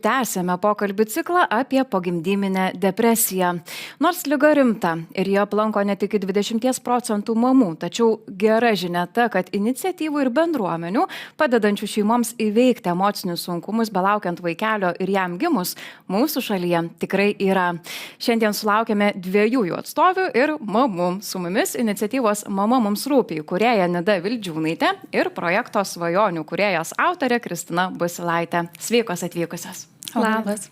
Tęsėme pokalbių ciklą apie pogimdyminę depresiją. Nors liga rimta ir jie aplanko ne tik 20% mamų, tačiau gera žinia ta, kad iniciatyvų ir bendruomenių, padedančių šeimoms įveikti emocinius sunkumus belaukiant vaikelio ir jam gimus, mūsų šalyje tikrai yra. Šiandien sulaukėme dviejų jų atstovių ir mamų. Su mumis iniciatyvos Mama mums rūpi įkūrėja Nida Vildžiūnaitė ir projekto Svajonių kūrėjos autorė Kristina Busilaitė. Sveikos atvykusios. Labas.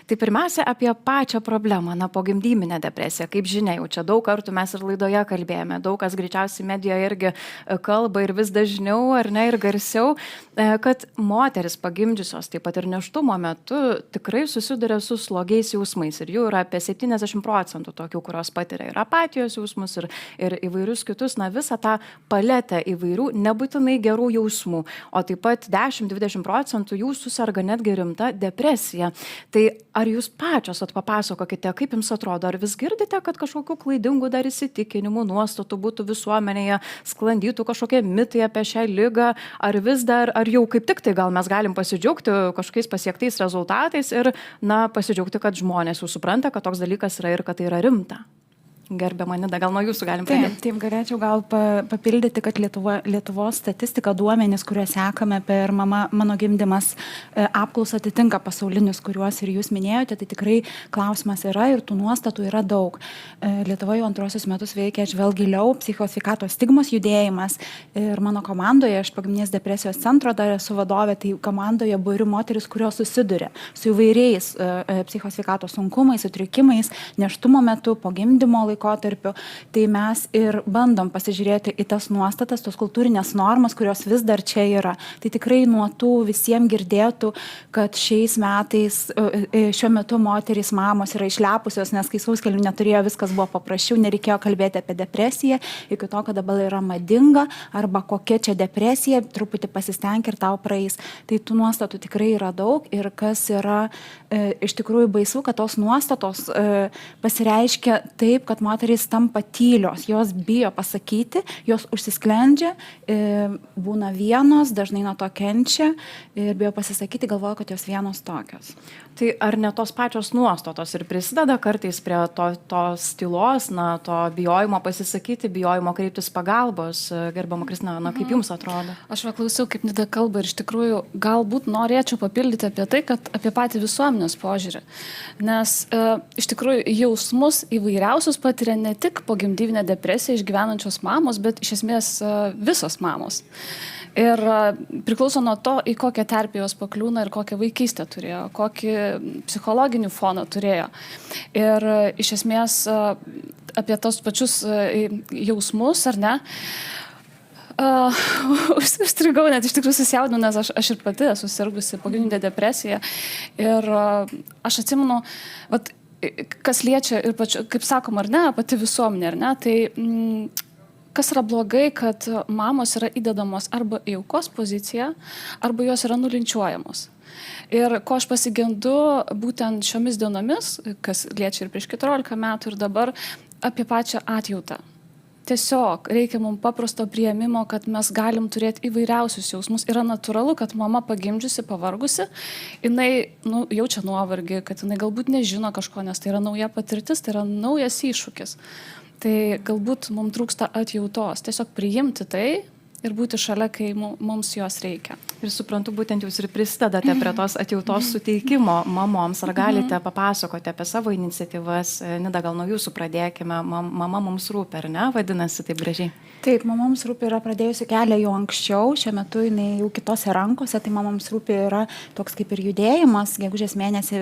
Tai pirmiausia apie pačią problemą, pogimdyminę depresiją. Kaip žinia, jau čia daug kartų mes ir laidoje kalbėjome, daug kas greičiausiai medijoje irgi kalba ir vis dažniau, ar ne, ir garsiau, kad moteris pagimdžiusios, taip pat ir nėštumo metu, tikrai susiduria su slogiais jausmais. Ir jų yra apie 70% tokių, kurios patiria ir apatijos jausmus, ir įvairius kitus, visą tą paletę įvairių, nebūtinai gerų jausmų, o taip pat 10-20% jų susirga netgi rimta depresija. Tai ar jūs pačios papasakokite, kaip jums atrodo, ar vis girdite, kad kažkokių klaidingų dar įsitikinimų, nuostatų būtų visuomenėje, sklandytų kažkokie mitai apie šią ligą, ar vis dar, ar jau kaip tik tai gal mes galim pasidžiaugti kažkokiais pasiektais rezultatais ir, pasidžiaugti, kad žmonės jau supranta, kad toks dalykas yra ir kad tai yra rimta. Gerbiama Nida, gal nuo jūsų galim pradėti? Taip, galėčiau gal papildyti, kad Lietuvos statistika duomenys, kuriuos sekame per mano gimdymas apklausą atitinka pasaulinius, kuriuos ir jūs minėjote, tai tikrai klausimas yra ir tų nuostatų yra daug. Lietuvoje jau antrosius metus veikia žvelg giliau psichosveikatos stigmos judėjimas ir mano komandoje, aš pogimdyminės depresijos centro dar esu vadovė, tai komandoje būriu moteris, kurios susiduria su įvairiais psichosveikatos sunkumais, sutrikimais, nėštumo metu, pogimdymo laikotarpiu, tai mes ir bandom pasižiūrėti į tas nuostatas, tos kultūrinės normas, kurios vis dar čia yra. Tai tikrai nuo tų visiems girdėtų, kad šiais metais, šiuo metu moterys mamos yra išlepusios, nes kai sauskelnių neturėjo, viskas buvo paprasčiau, nereikėjo kalbėti apie depresiją, iki to, kad dabar yra madinga, arba kokia čia depresija, truputį pasistenk ir tau praeis. Tai tų nuostatų tikrai yra daug ir kas yra iš tikrųjų baisu, kad tos nuostatos pasireiškia taip, kad moterys tampa tylios, jos bijo pasakyti, jos užsisklendžia, būna vienos, dažnai nuo to kenčia ir bijo pasisakyti, galvoja, kad jos vienos tokios. Tai ar ne tos pačios nuostatos ir prisideda kartais prie tos tylos, to bijojimo pasisakyti, bijojimo kreiptis pagalbos, gerbama Kristina, kaip jums atrodo? Aš klausiau, kaip Nida kalba ir iš tikrųjų galbūt norėčiau papildyti apie tai, kad apie patį visuomenės požiūrį. Nes iš tikrųjų jausmus įvairiausius patiria ne tik pogimdyvinę depresiją išgyvenančios mamos, bet iš esmės visos mamos. Ir priklauso nuo to, į kokią terpę jos pakliūna ir kokią vaikystę turėjo, kokį psichologinį foną turėjo. Ir iš esmės apie tos pačius jausmus, ar ne, užstrigau, net iš tikrųjų susijaudinu, nes aš ir pati esu sirgusi pogimdyminę depresiją. Ir aš atsimenu, kas liečia ir kaip sakom, ar ne, pati visuomenė, ar ne, tai kas yra blogai, kad mamos yra įdedamos arba į aukos poziciją, arba jos yra nulinčiuojamos. Ir ko aš pasigendu būtent šiomis dienomis, kas liečia ir prieš 14 metų ir dabar, apie pačią atjautą. Tiesiog reikia mums paprasto priėmimo, kad mes galim turėti įvairiausius jausmus. Yra natūralu, kad mama pagimdžiusi, pavargusi, jinai jaučia nuovargį, kad jinai galbūt nežino kažko, nes tai yra nauja patirtis, tai yra naujas iššūkis. Tai galbūt mums trūksta atjautos, tiesiog priimti tai ir būti šalia, kai mums jos reikia. Ir suprantu, būtent jūs ir prisidedate prie tos atjautos suteikimo mamoms. Ar galite papasakoti apie savo iniciatyvas? Nida, gal nuo jūsų pradėkime. Mama mums rūpi, ar ne? Vadinasi taip gražiai. Taip, Mama mums rūpi yra pradėjusi kelią jau anksčiau. Šiuo metu jinai jau kitose rankose. Tai Mama mums rūpi yra toks kaip ir judėjimas. Gegužės mėnesį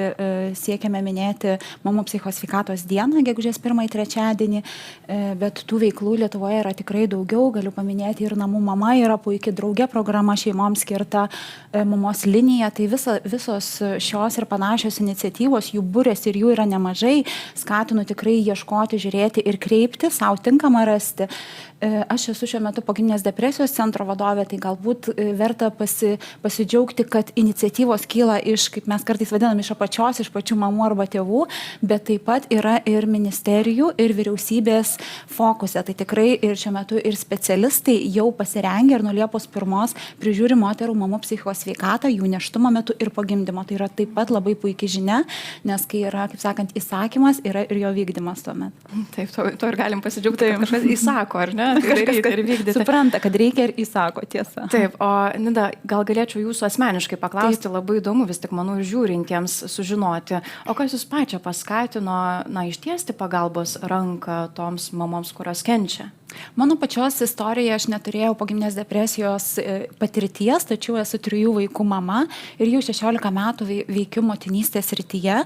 siekiame minėti Mamų psichosveikatos dieną, gegužės 1 trečiadienį. Bet tų veiklų Lietuvoje yra tikrai daugiau. Galiu paminėti ir Namų mama yra puikiai draugė programa šeimoms skirta, mamos linija. Tai visos šios ir panašios iniciatyvos, jų būrės ir jų yra nemažai. Skatinu tikrai ieškoti, žiūrėti ir kreipti, savo tinkamą rasti. Aš esu šiuo metu pogimdyminės depresijos centro vadovė, tai galbūt verta pasidžiaugti, kad iniciatyvos kyla kaip mes kartais vadinam, iš apačios, iš pačių mamų arba tėvų, bet taip pat yra ir ministerijų, ir vyriausybės fokuse. Tai tikrai ir šiuo metu ir specialistai jau pasirengę ir nuo Liepos 1 prižiūri moterų mamų psichikos sveikatą, jų nėštumo metu ir po gimdymo. Tai yra taip pat labai puikiai žinia, nes kai yra, kaip sakant, įsakymas, yra ir jo vykdymas tuomet. Taip, to ir galim pasidžiaugti, kad kažkas įsako, ar ne? Kažkas ir vykdyti. Supranta, kad reikia ir įsako, tiesa. Taip, o Nida, gal galėčiau jūsų asmeniškai paklausti, taip. Labai įdomu vis tik, manau, žiūrintiems sužinoti, o kas jūs pačią paskatino, ištiesti pagalbos ranką toms mamoms, kurios kenčia? Mano pačios istorija, aš neturėjau pogimdyminės depresijos patirties, tačiau esu 3 vaikų mama ir jau 16 metų veikiu motinystės srityje.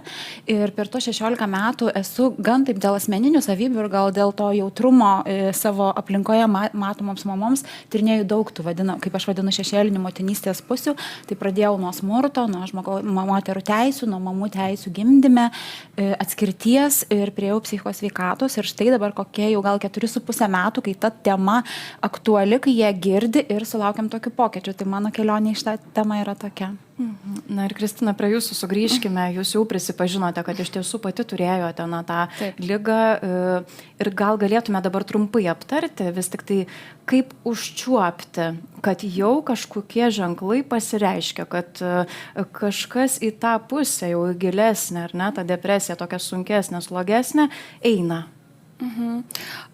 Ir per to 16 metų esu gan taip dėl asmeninių savybių ir gal dėl to jautrumo savo aplinkoje matomoms mamoms tyrinėjau daug tų, kaip aš vadinu, šešėlinių motinystės pusių. Tai pradėjau nuo smurto, nuo moterų teisių, nuo mamų teisių gimdyme, atskirties ir priejau psichikos sveikatos. Ir štai dabar kokie jau gal 4,5 metų, kai ta tema aktuali, kai jie girdi ir sulaukiam tokių pokyčių. Tai mano kelionė iš tą temą yra tokia. Na ir Kristina, prie jūsų sugrįžkime. Jūs jau prisipažinote, kad iš tiesų pati turėjote tą ligą ir gal galėtume dabar trumpai aptarti, vis tik tai kaip užčiuopti, kad jau kažkokie ženklai pasireiškia, kad kažkas į tą pusę jau gilesnė, ar ne, ta depresija tokia sunkesnė, slogesnė, eina.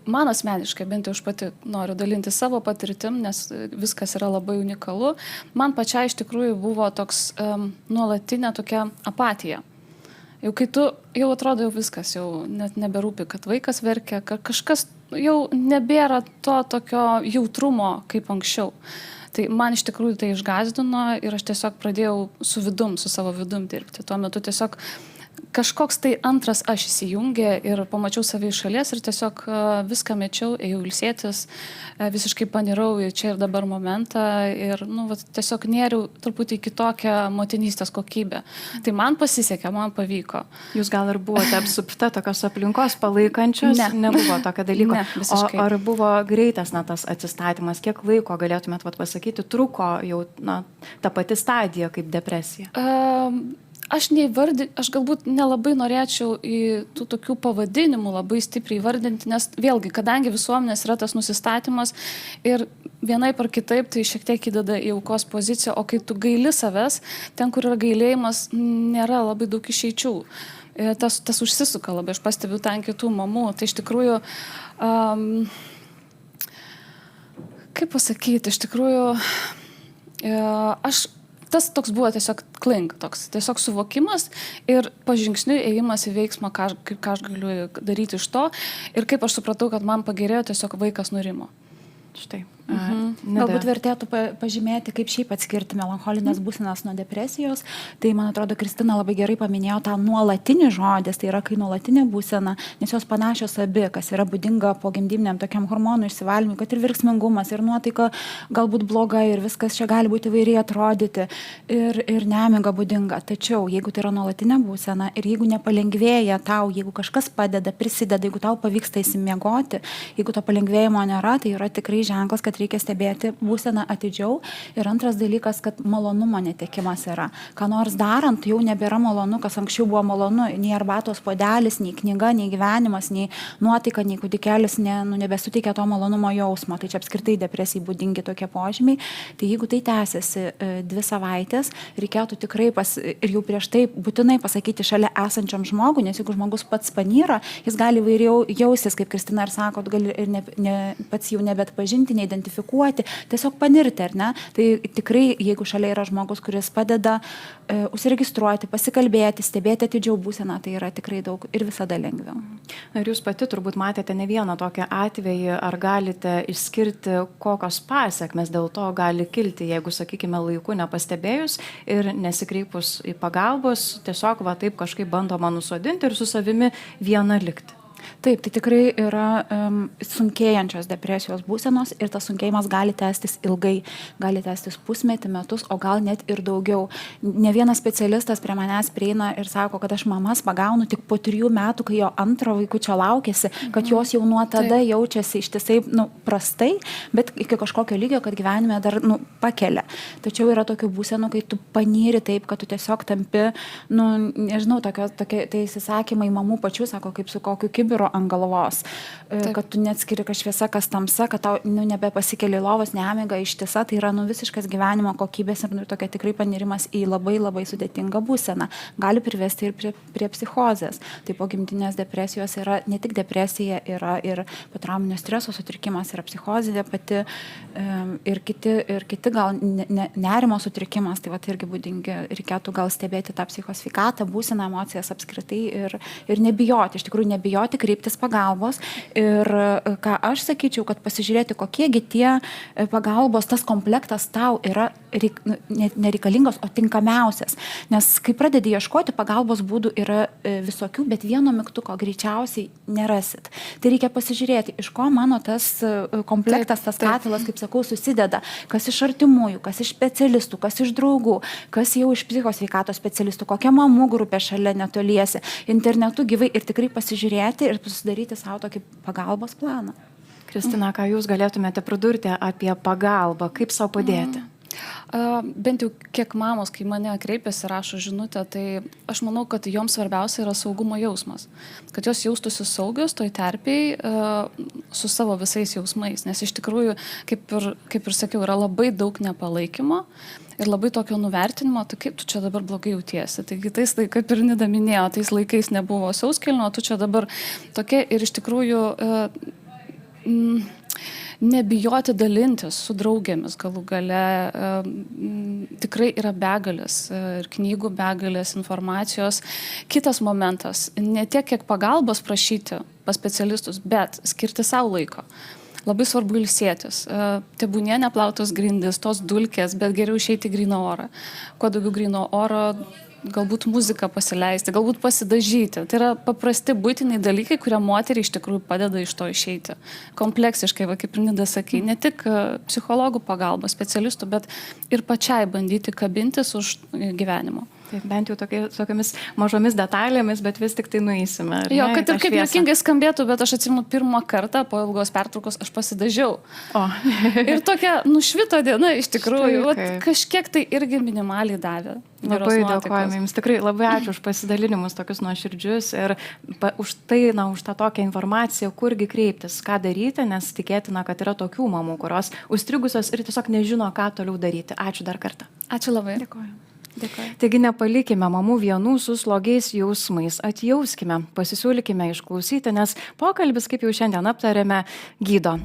Man asmeniškai, bent jau aš pati noriu dalinti savo patirtim, nes viskas yra labai unikalu. Man pačiai iš tikrųjų buvo toks nuolatinė tokia apatija. Jau kai tu, jau atrodo jau viskas, jau net neberūpi, kad vaikas verkia, kad kažkas jau nebėra to tokio jautrumo kaip anksčiau. Tai man iš tikrųjų tai išgąsdino ir aš tiesiog pradėjau su savo vidum dirbti. Tuo metu tiesiog kažkoks tai antras aš įsijungė ir pamačiau save iš šalies ir tiesiog viską mečiau, ėjau ilsėtis, visiškai panirau į čia ir dabar momentą ir tiesiog nėriau truputį kitokią motinystės kokybę. Tai man pasisekė, man pavyko. Jūs gal ir buvote apsupta tokios aplinkos palaikančios? Nebuvo tokio dalyko. Ne, visiškai. Ar buvo greitas tas atsistatymas? Kiek laiko galėtumėt pasakyti, truko jau ta pati stadija kaip depresija? Aš galbūt nelabai norėčiau į tų tokių pavadinimų labai stipriai įvardinti, nes vėlgi, kadangi visuomenės yra tas nusistatymas ir vienaip ar kitaip tai šiek tiek įdeda į aukos poziciją, o kai tu gaili savęs, ten, kur yra gailėjimas, nėra labai daug išeičių. Tas užsisuka labai, aš pastebiu ten kitų mamų. Tai iš tikrųjų, kaip pasakyti, iš tikrųjų, tas toks buvo tiesiog toks tiesiog suvokimas ir pažingsniui ėjimas į veiksmą, ką aš galiu daryti iš to ir kaip aš supratau, kad man pagerėjo, tiesiog vaikas nurimo. Štai. Galbūt vertėtų pažymėti, kaip šiaip atskirti melancholinės būsenas nuo depresijos. Tai, man atrodo, Kristina labai gerai paminėjo tą nuolatinį žodį, tai yra kai nuolatinė būsena, nes jos panašios abi, kas yra būdinga pogimdyminiam tokiam hormonų išsivalymui, kad ir virksmingumas, ir nuotaika galbūt bloga, ir viskas čia gali būti įvairiai atrodyti, ir nemiga būdinga. Tačiau, jeigu tai yra nuolatinė būsena ir jeigu nepalengvėja tau, jeigu kažkas padeda, prisideda, jeigu tau pavyksta įsimiegoti, jeigu to palengvėjimo nėra, tai yra tikrai ženklas, kad reikia stebėti būseną atidžiau. Ir antras dalykas, kad malonumo netekimas yra. Ką nors darant, jau nebėra malonu, kas anksčiau buvo malonu. Nei arbatos puodelis, nei knyga, nei gyvenimas, nei nuotaika, nei kūdikelis nebesuteikia to malonumo jausmo. Tai čia apskritai depresijai būdingi tokie požymiai. Tai jeigu tai tęsiasi 2 savaitės, reikėtų tikrai ir jau prieš tai būtinai pasakyti šalia esančiam žmogui, nes jeigu žmogus pats panyra, jis gali įvairiau jaustis, kaip Kristina ir sako, gali ir pats jau nebetpažinti, neidentifikuoti, tiesiog panirti, ar ne? Tai tikrai, jeigu šalia yra žmogus, kuris padeda užsiregistruoti, pasikalbėti, stebėti atidžiau būseną, tai yra tikrai daug ir visada lengviau. Ir jūs pati turbūt matėte ne vieną tokią atvejį, ar galite išskirti, kokios pasekmės dėl to gali kilti, jeigu, sakykime, laiku nepastebėjus ir nesikreipus į pagalbos, tiesiog taip kažkaip bandoma nusodinti ir su savimi viena likti. Taip, tai tikrai yra sunkėjančios depresijos būsenos ir tas sunkėjimas gali tęstis ilgai, gali tęstis pusmetį, metus, o gal net ir daugiau. Ne vienas specialistas prie manęs prieina ir sako, kad aš mamas pagaunu tik po 3 metų, kai jo antro vaikučio laukėsi, kad jos jau nuo tada jaučiasi ištisai prastai, bet iki kažkokio lygio, kad gyvenime dar pakelia. Tačiau yra tokių būsenų, kai tu panyri taip, kad tu tiesiog tampi, nežinau, tokie tai įsisakymai mamų pačių, sako, kaip su kokiu kibiru ant galvos, kad tu neatskiri, kas šviesa, kas tamsa, kad tau nebepasikeli lovos nemiga ištisa, tai yra visiškas gyvenimo kokybės ir tokia tikrai panirimas į labai labai sudėtingą būseną. Gali privesti ir prie psichozės. Tai po gimdinės depresijos yra ne tik depresija, yra ir potrauminio streso sutrikimas, yra psichozė pati ir kiti gal nerimo sutrikimas, tai irgi būdingi, reikėtų gal stebėti tą psichosveikatą, būseną, emocijas apskritai ir nebijoti, iš tikrųjų nebijoti kreiptis pagalbos. Ir ką aš sakyčiau, kad pasižiūrėti, kokiegi tie pagalbos, tas komplektas tau yra nereikalingos, o tinkamiausias. Nes kai pradedi ieškoti, pagalbos būdų yra visokių, bet vieno mygtuko greičiausiai nerasit. Tai reikia pasižiūrėti, iš ko mano tas komplektas, tas katilas, kaip sakau, susideda. Kas iš artimųjų, kas iš specialistų, kas iš draugų, kas jau iš psichosveikatos specialistų, kokia mamų grupė šalia netoliese, internetu gyvai ir tikrai pasižiūrėti ir susidaryti savo tokį pagalbos planą. Kristina, ką jūs galėtumėte pridurti apie pagalbą, kaip savo padėti? Bent jau kiek mamos, kai mane kreipiasi, rašo žinutę, tai aš manau, kad joms svarbiausia yra saugumo jausmas. Kad jos jaustųsi saugios toj terpiai su savo visais jausmais. Nes iš tikrųjų, kaip ir sakiau, yra labai daug nepalaikymo ir labai tokio nuvertinimo, tai kaip tu čia dabar blogai jautiesi. Taigi tais laikais, kaip ir Nida minėjo, tais laikais nebuvo sauskelnių, o tu čia dabar tokia ir iš tikrųjų nebijoti dalintis su draugėmis galų gale. Tikrai yra begalės ir knygų begalės, informacijos. Kitas momentas, ne tiek kiek pagalbos prašyti pas specialistus, bet skirti savo laiko. Labai svarbu ilsėtis. Tebūnie neplautos grindis, tos dulkės, bet geriau išeiti gryną orą. Kuo daugiau gryno oro, galbūt muziką pasileisti, galbūt pasidažyti. Tai yra paprasti buitiniai dalykai, kurie moteriai iš tikrųjų padeda iš to išeiti. Kompleksiškai, kaip ir Nida sakė, ne tik psichologų pagalba, specialistų, bet ir pačiai bandyti kabintis už gyvenimo. Taip, bent jau tokiamis mažomis detalėmis, bet vis tik tai nueisime. Jo, kad ir kaip juokingai skambėtų, bet aš atsimenu pirmą kartą po ilgos pertraukos aš pasidažiau. Ir tokia nušvito diena iš tikrųjų, kažkiek tai irgi minimaliai davė. Labai dėkojame jums, tikrai labai ačiū už pasidalinimus tokius nuoširdžius ir už tai, už tą tokią informaciją, kurgi kreiptis, ką daryti, nes tikėtina, kad yra tokių mamų, kurios užstrigusios ir tiesiog nežino, ką toliau daryti. Ačiū dar kartą. Ačiū labai. Dėkoju. Taigi nepalikime mamų vienų su slogiais jausmais, atjauskime, pasisiūlykime išklausyti, nes pokalbis, kaip jau šiandien aptarėme, gydo.